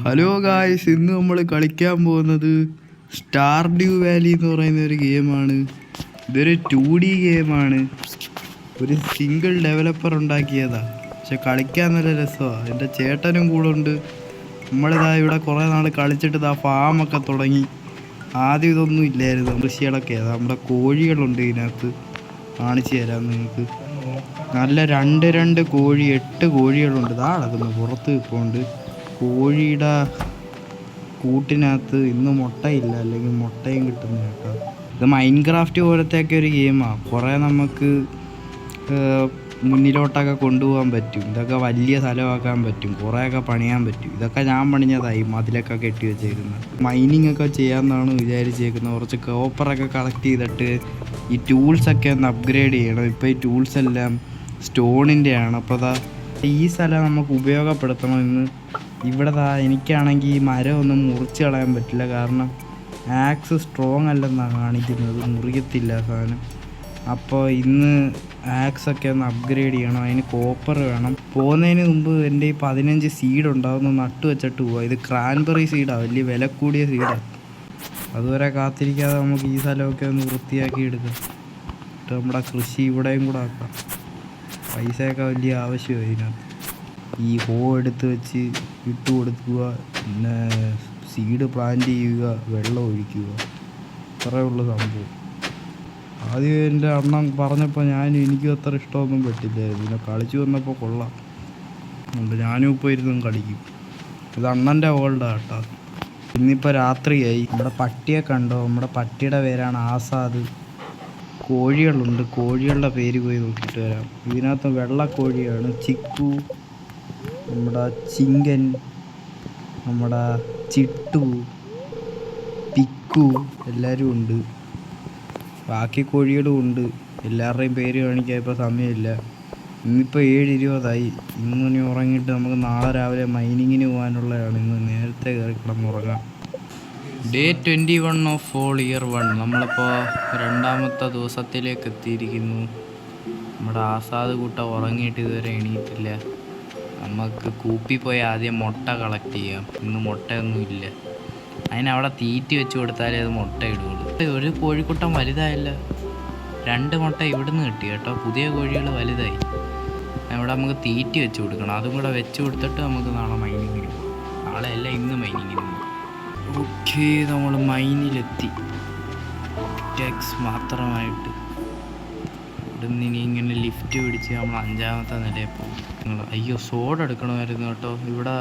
Hello guys, ഇന്ന് നമ്മൾ കളിക്കാൻ പോകുന്നത് സ്റ്റാർഡ്യൂ വാലി എന്ന് പറയുന്ന ഒരു ഗെയിമാണ്. ഇതൊരു 2D ഗെയിമാണ്. ഒരു സിംഗിൾ ഡെവലപ്പർ ഉണ്ടാക്കിയതാണ്. പക്ഷെ കളിക്കാൻ നല്ല രസമാണ്. എൻ്റെ ചേട്ടനും കൂടെ ഉണ്ട്. നമ്മളിതാ ഇവിടെ കുറേ നാൾ കളിച്ചിട്ട് ഫാമൊക്കെ തുടങ്ങി. ആദ്യം ഇതൊന്നും ഇല്ലായിരുന്നു, കൃഷികളൊക്കെ. നമ്മുടെ കോഴികളുണ്ട് ഇതിനകത്ത്, കാണിച്ചു തരാം നിങ്ങൾക്ക്. നല്ല രണ്ട് കോഴി, 8 കോഴികളുണ്ട്. അതൊന്ന് പുറത്ത് പോണ്ട്. കോഴിയുടെ കൂട്ടിനകത്ത് ഇന്ന് മുട്ടയില്ല, അല്ലെങ്കിൽ മുട്ടയും കിട്ടുന്ന കേട്ടോ. ഇത് മൈൻക്രാഫ്റ്റ് പോലത്തെയൊക്കെ ഒരു ഗെയിമാണ്. കുറേ നമുക്ക് മുന്നിലോട്ടൊക്കെ കൊണ്ടുപോകാൻ പറ്റും. ഇതൊക്കെ വലിയ സ്ഥലമാക്കാൻ പറ്റും, കുറേയൊക്കെ പണിയാൻ പറ്റും. ഇതൊക്കെ ഞാൻ പണിഞ്ഞതായി, മതിലൊക്കെ കെട്ടി വെച്ചേക്കുന്നത്. മൈനിങ് ഒക്കെ ചെയ്യാമെന്നാണ് വിചാരിച്ചേക്കുന്നത്. കുറച്ച് കോപ്പറൊക്കെ കളക്ട് ചെയ്തിട്ട് ഈ ടൂൾസൊക്കെ ഒന്ന് അപ്ഗ്രേഡ് ചെയ്യണം. ഇപ്പോൾ ഈ ടൂൾസ് എല്ലാം സ്റ്റോണിൻ്റെയാണ്. അപ്പോൾ ഈ സ്ഥലം നമുക്ക് ഉപയോഗപ്പെടുത്തണമെന്ന്. ഇവിടെ എനിക്കാണെങ്കിൽ ഈ മരം ഒന്നും മുറിച്ച് കളയാൻ പറ്റില്ല, കാരണം ആക്സ് സ്ട്രോങ് അല്ലെന്നാണ് കാണിക്കുന്നത്, മുറിയത്തില്ല സാധനം. അപ്പോൾ ഇന്ന് ആക്സൊക്കെ ഒന്ന് അപ്ഗ്രേഡ് ചെയ്യണം. അതിന് കോപ്പർ വേണം. പോകുന്നതിന് മുമ്പ് എൻ്റെ ഈ 15 സീഡ് ഉണ്ടാവുന്ന നട്ടു വെച്ചിട്ട് പോവാം. ഇത് ക്രാൻബെറി സീഡാണ്, വലിയ വില കൂടിയ സീഡാണ്. അതുവരെ കാത്തിരിക്കാതെ നമുക്ക് ഈ സ്ഥലമൊക്കെ ഒന്ന് വൃത്തിയാക്കി എടുക്കാം. നമ്മുടെ കൃഷി ഇവിടെയും കൂടെ ആക്കാം. പൈസയൊക്കെ വലിയ ആവശ്യമായി ഇതിനകത്ത്. ഈ ഹോ എടുത്ത് വെച്ച് ഇട്ട് കൊടുക്കുക, പിന്നെ സീഡ് പ്ലാന്റ് ചെയ്യുക, വെള്ളം ഒഴിക്കുക, അത്രേ ഉള്ളു സംഭവം. ആദ്യം എൻ്റെ അണ്ണൻ പറഞ്ഞപ്പോൾ എനിക്കും അത്ര ഇഷ്ടമൊന്നും പറ്റില്ലായിരുന്നു. പിന്നെ കളിച്ചു വന്നപ്പോൾ കൊള്ളാം. ഞാനും ഇപ്പോൾ ഇരുന്നും കളിക്കും. ഇത് അണ്ണൻ്റെ വേൾഡാണ് കേട്ടോ. ഇന്നിപ്പോൾ രാത്രിയായി. നമ്മുടെ പട്ടിയെ കണ്ടോ? നമ്മുടെ പട്ടിയുടെ പേരാണ് ആസാദ്. കോഴികളുണ്ട്, കോഴികളുടെ പേര് പോയി നോക്കിയിട്ട് വരാം. ഇതിനകത്ത് വെള്ളക്കോഴിയാണ് ചിക്കു, നമ്മുടെ ചിങ്കൻ, നമ്മുടെ ചിട്ടു, പിക്കു, എല്ലാവരും ഉണ്ട്. ബാക്കി കോഴികളും ഉണ്ട്. എല്ലാവരുടെയും പേര് കാണിക്കാൻ ഇപ്പോൾ സമയമില്ല. ഇന്നിപ്പോൾ 7:20. ഇനി ഉറങ്ങിയിട്ട് നമുക്ക് നാളെ രാവിലെ മൈനിങ്ങിന് പോകാനുള്ളതാണ്. ഇന്ന് നേരത്തെ കയറി കിടന്നുറങ്ങാം. Day 21 of fall year 1. നമ്മളിപ്പോൾ 2ാമത്തെ ദിവസത്തിലേക്ക് എത്തിയിരിക്കുന്നു. നമ്മുടെ ആസാദ് കൂട്ട ഉറങ്ങിയിട്ട് ഇതുവരെ എണീറ്റില്ല. നമുക്ക് കൂപ്പി പോയി ആദ്യം മുട്ട കളക്ട് ചെയ്യാം. ഇന്ന് മുട്ടയൊന്നും ഇല്ല. അതിനവിടെ തീറ്റി വെച്ച് കൊടുത്താലേ അത് മുട്ട ഇടുകയുള്ളൂ. ഒരു കോഴിക്കുട്ടം വലുതായില്ല. 2 മുട്ട ഇവിടുന്ന് കിട്ടി കേട്ടോ. പുതിയ കോഴികൾ വലുതായി. അവിടെ നമുക്ക് തീറ്റി വെച്ച് കൊടുക്കണം. അതും കൂടെ വെച്ച് കൊടുത്തിട്ട് നമുക്ക് നാളെ മൈനിങ്ങിന് പോകാം. നാളെ അല്ല, ഇന്ന് മൈനിങ്ങിന് പോകാം. ഓക്കെ, നമ്മൾ മൈനിലെത്തി. ടാക്സ് മാത്രമായിട്ട് ഇവിടുന്ന് ഇനി ഇങ്ങനെ ലിഫ്റ്റ് പിടിച്ച് നമ്മൾ 5ാമത്തെ നിലയിൽ പോകും. അയ്യോ, സോഡ് എടുക്കണമായിരുന്നു കേട്ടോ. ഇവിടെ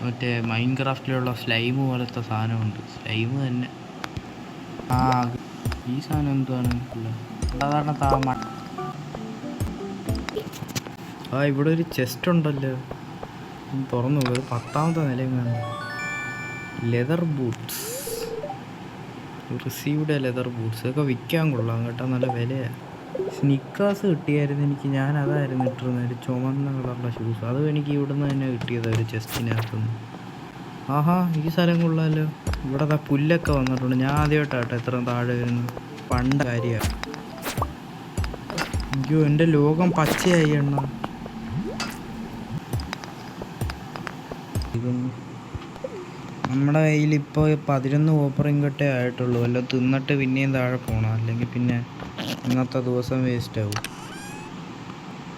മറ്റേ മൈൻക്രാഫ്റ്റിലുള്ള സ്ലൈം പോലത്തെ സാധനമുണ്ട്. സ്ലൈം തന്നെ. ഈ സാധനം എന്താണ്? സാധാരണ ഇവിടെ ഒരു ചെസ്റ്റ് ഉണ്ടല്ലോ, തുറന്നു. 10ാമത്തെ നിലയും വേണം. Leather boots, received leather boots. ഇതൊക്കെ വിൽക്കാൻ കൊള്ളാം കേട്ടോ, നല്ല വിലയാണ്. സ്നിക്കേഴ്സ് കിട്ടിയായിരുന്നു എനിക്ക്. ഞാൻ അതായിരുന്നു ഇട്ടിരുന്നത്, ഒരു ചുമന്ന കളറുള്ള ഷൂസ്. അതും എനിക്ക് ഇവിടുന്ന് തന്നെ കിട്ടിയത്, ഒരു ചെസ്റ്റിനകത്തുനിന്ന്. ഈ സ്ഥലം കൊള്ളാമല്ലോ. ഇവിടെ പുല്ലൊക്കെ വന്നിട്ടുണ്ട്. ഞാൻ ആദ്യമായിട്ടാട്ടോ എത്ര താഴെ വരുന്നത്. പണ്ട് കാര്യമാണ്. അയ്യോ, എൻ്റെ ലോകം പച്ചയായി എണ്ണ. നമ്മുടെ കയ്യിൽ ഇപ്പോൾ 11 കോപ്പറിങ് കട്ടേ ആയിട്ടുള്ളൂ. വല്ല തിന്നിട്ട് പിന്നെയും താഴെ പോകണം, അല്ലെങ്കിൽ പിന്നെ ഇന്നത്തെ ദിവസം വേസ്റ്റ് ആവും.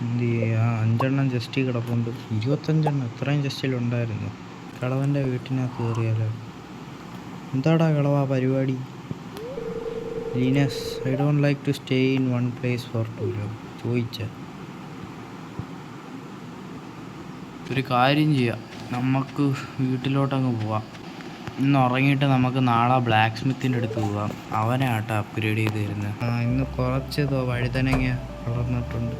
എന്ത് ചെയ്യുക? 5 എണ്ണം ജസ്റ്റ് കിടപ്പുണ്ട്. 25 എണ്ണം ഇത്രയും ജസ്റ്റിലുണ്ടായിരുന്നു. കളവൻ്റെ വീട്ടിനകത്ത് കയറിയാലോ? എന്താടാ കളവാ പരിപാടി? Linus, I don't like to stay in one place for too long. ചോദിച്ച ഒരു കാര്യം ചെയ്യാം, നമുക്ക് വീട്ടിലോട്ടങ്ങ് പോവാം. ഇന്ന് ഉറങ്ങിയിട്ട് നമുക്ക് നാളെ ബ്ലാക്ക് സ്മിത്തിൻ്റെ അടുത്ത് പോകാം. അവനെ ആട്ടോ അപ്ഗ്രേഡ് ചെയ്ത് തരുന്നത്. ഇന്ന് കുറച്ച് വഴുതനങ്ങ വളർന്നിട്ടുണ്ട്.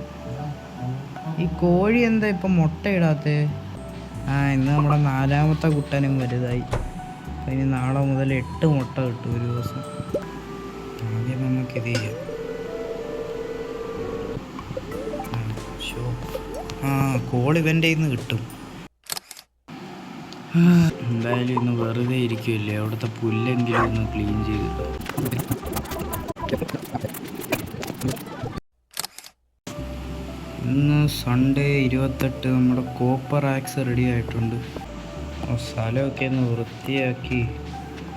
ഈ കോഴി എന്താ ഇപ്പം മുട്ടയിടാത്തേ? ഇന്ന് നമ്മുടെ 4ാമത്തെ കുട്ടനും വലുതായി. അപ്പം ഇനി നാളെ മുതൽ 8 മുട്ട കിട്ടും ഒരു ദിവസം. ആദ്യം നമുക്കിത് ചെയ്യാം. കോൾ ഇവൻ്റെ കയ്യിൽ നിന്ന് കിട്ടും. എന്തായാലും ഇന്ന് വെറുതെ ഇരിക്കുമല്ലേ, അവിടുത്തെ പുല്ലെങ്കിലും ഒന്ന് ക്ലീൻ ചെയ്തിട്ട്. ഇന്ന് സൺഡേ 28. നമ്മുടെ കോപ്പർ ആക്സ് റെഡി ആയിട്ടുണ്ട്. സ്ഥലമൊക്കെ ഒന്ന് വൃത്തിയാക്കി.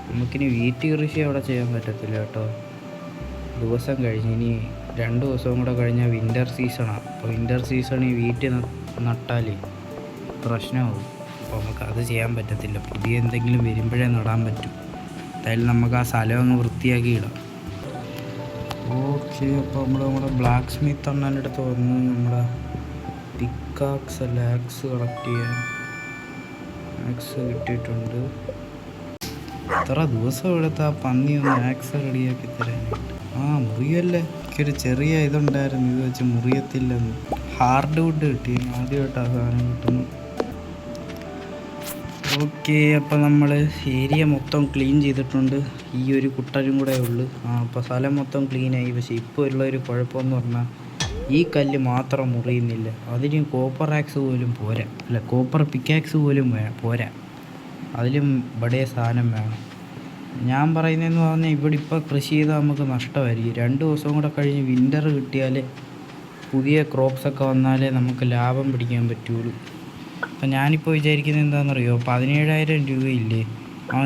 നമുക്കിനി വീറ്റ് കൃഷി അവിടെ ചെയ്യാൻ പറ്റത്തില്ല കേട്ടോ. ദിവസം കഴിഞ്ഞ് ഇനി 2 ദിവസവും കൂടെ കഴിഞ്ഞാൽ വിൻ്റർ സീസണാണ്. അപ്പോൾ വിൻ്റർ സീസണിൽ വീട്ടിൽ നട്ടാൽ പ്രശ്നമാകും. അപ്പോൾ നമുക്ക് അത് ചെയ്യാൻ പറ്റത്തില്ല. പുതിയ എന്തെങ്കിലും വരുമ്പോഴേ നടാൻ പറ്റും. എന്തായാലും നമുക്ക് ആ സ്ഥലം അങ്ങ് വൃത്തിയാക്കി ഇടാം. ഓക്കെ, അപ്പോൾ നമ്മുടെ ബ്ലാക്ക് സ്മിത്ത് അണ്ണൻ്റെ അടുത്ത് വന്ന് നമ്മുടെ പിക്കാക്സ് അല്ല ആക്സ് കളക്ട് ചെയ്യാൻ. ആക്സ് കിട്ടിയിട്ടുണ്ട്. എത്ര ദിവസം എടുത്ത് ആ പന്നി ഒന്ന് ആക്സ് റെഡിയാക്കി തരാനായിട്ട്. മുറിയല്ലേ, എനിക്കൊരു ചെറിയ ഇതുണ്ടായിരുന്നു, ഇത് വെച്ച് മുറിയത്തില്ലെന്ന്. ഹാർഡ് വുഡ് കിട്ടി, ആദ്യമായിട്ട് ആ സാധനം കിട്ടുന്നു. ഓക്കെ, അപ്പം നമ്മൾ ഏരിയ മൊത്തം ക്ലീൻ ചെയ്തിട്ടുണ്ട്. ഈ ഒരു കുട്ടനും കൂടെ ഉള്ളു. അപ്പോൾ സ്ഥലം മൊത്തം ക്ലീനായി. പക്ഷേ ഇപ്പോൾ ഉള്ളൊരു കുഴപ്പമെന്ന് പറഞ്ഞാൽ ഈ കല്ല് മാത്രം മുറിയുന്നില്ല. അതിന് കോപ്പർ ആക്സ് പോലും പോരാ, അല്ല കോപ്പർ പിക്കാക്സ് പോലും പോരാ. അതിലും ഇവിടെ സാധനം വേണം. ഞാൻ പറയുന്നതെന്ന് പറഞ്ഞാൽ ഇവിടെ ഇപ്പോൾ കൃഷി ചെയ്താൽ നമുക്ക് നഷ്ടമായിരിക്കും. 2 ദിവസം കൂടെ കഴിഞ്ഞ് വിൻ്റർ കിട്ടിയാൽ പുതിയ ക്രോപ്സൊക്കെ വന്നാലേ നമുക്ക് ലാഭം പിടിക്കാൻ പറ്റുള്ളൂ. അപ്പം ഞാനിപ്പോൾ വിചാരിക്കുന്നത് എന്താണെന്നറിയോ, 17,000 രൂപയില്ലേ,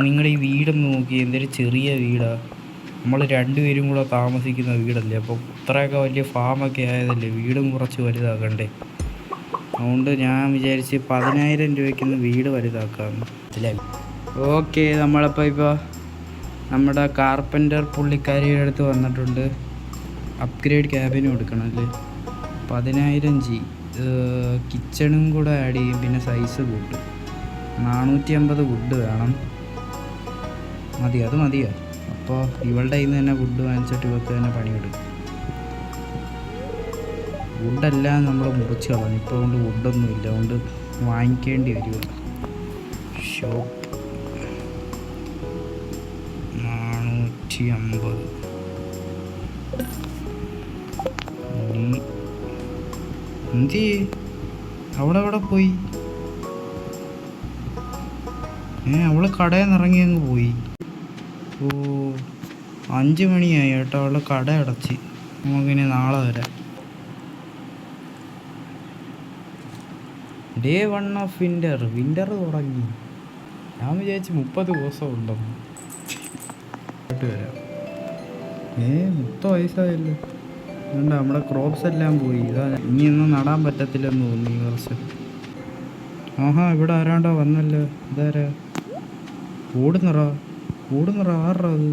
നിങ്ങളുടെ ഈ വീടൊന്ന് നോക്കി, എന്തൊരു ചെറിയ വീടാണ്. നമ്മൾ 2 പേരും കൂടെ താമസിക്കുന്ന വീടല്ലേ. അപ്പോൾ ഇത്രയൊക്കെ വലിയ ഫാമൊക്കെ ആയതല്ലേ, വീടും കുറച്ച് വലുതാക്കണ്ടേ. അതുകൊണ്ട് ഞാൻ വിചാരിച്ച് 10,000 രൂപയ്ക്കൊന്ന് വീട് വലുതാക്കാമെന്ന്. മനസ്സിലായി? ഓക്കെ, ഇപ്പോൾ നമ്മുടെ കാർപ്പൻ്റർ പുള്ളിക്കാരിയുടെ അടുത്ത് വന്നിട്ടുണ്ട്. അപ്ഗ്രേഡ് ക്യാബിനും എടുക്കണമല്ലേ. 10,000 G. കിച്ചണും കൂടെ ആഡ് ചെയ്യും. പിന്നെ സൈസ് വുഡ് 450 വുഡ് വേണം. അത് മതിയോ? അപ്പോൾ ഇവളുടെ കയ്യിൽ നിന്ന് തന്നെ വുഡ് വാങ്ങിച്ചിട്ട് ഇവർക്ക് തന്നെ പണിയെടുക്കും. വുഡെല്ലാം നമ്മൾ മുറിച്ച് കളഞ്ഞു. ഇപ്പോൾ കൊണ്ട് വുഡൊന്നും ഇല്ല, അതുകൊണ്ട് വാങ്ങിക്കേണ്ടി വരിക. ഷോപ്പ് 450. എന്തി അവിടെ പോയി? അവള് കടയിൽ നിന്ന് ഇറങ്ങി അങ്ങ് പോയി. 5 മണിയായി കേട്ടോ. അവള് കട അടച്ച്. നമുക്കിനി നാളെ വരാം. Day 1 ഓഫ് വിൻ്റർ തുടങ്ങി. ഞാൻ വിചാരിച്ച് 30 ദിവസം ഉണ്ടെന്ന്. വരാം. 30 വയസ്സായല്ലോ. അതുകൊണ്ട് നമ്മുടെ ക്രോപ്സ് എല്ലാം പോയി. ഇനിയൊന്നും നടാൻ പറ്റത്തില്ലെന്ന് തോന്നി ഈ വർഷം. ഇവിടെ ആരാണ്ടോ വന്നല്ലോ. ഇതാരാ? ഓടുന്നറ ആറാ അത്?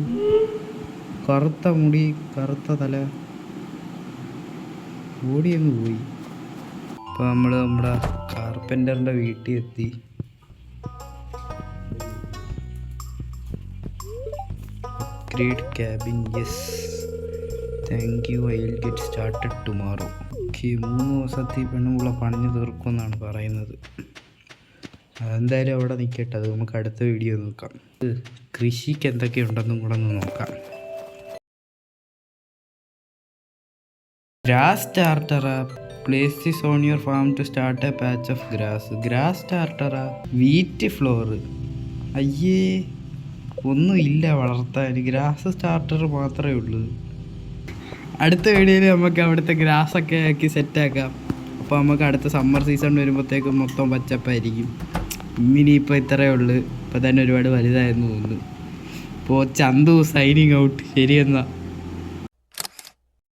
കറുത്ത മുടി, കറുത്ത തല, ഓടിയങ്ങ് പോയി. അപ്പോൾ നമ്മുടെ കാർപ്പൻ്ററിൻ്റെ വീട്ടിൽ എത്തി. Upgrade cabin, yes, thank you, I will get started tomorrow. Okay, 3 ദിവസത്തിൽ പെണ്ണുമുള്ള പണിഞ്ഞ് തീർക്കുമെന്നാണ് പറയുന്നത്. അതെന്തായാലും അവിടെ നിൽക്കട്ടെ, അത് നമുക്ക് അടുത്ത വീഡിയോ നോക്കാം. കൃഷിക്ക് എന്തൊക്കെയുണ്ടെന്നും കൂടെ ഒന്ന് നോക്കാം. ഗ്രാസ് സ്റ്റാർട്ടറാ? Place this on your farm to start a patch of grass സ്റ്റാർട്ടറാ? Wheat flour? അയ്യേ, ഒന്നും ഇല്ല വളർത്താൻ. ഗ്രാസ് സ്റ്റാർട്ടർ മാത്രമേ ഉള്ളൂ. അടുത്ത വീഡിയോയിൽ നമുക്ക് അവിടുത്തെ ഗ്രാസൊക്കെ ആക്കി സെറ്റാക്കാം. അപ്പോൾ നമുക്ക് അടുത്ത സമ്മർ സീസൺ വരുമ്പോഴത്തേക്കും മൊത്തം പച്ചപ്പായിരിക്കും. ഇന്നിപ്പോൾ ഇത്രയേ ഉള്ളൂ. ഇപ്പോൾ തന്നെ ഒരുപാട് വലുതായെന്ന് തോന്നുന്നു. ഇപ്പോൾ ചന്തു സൈനിങ് ഔട്ട്. ശരിയെന്നാ.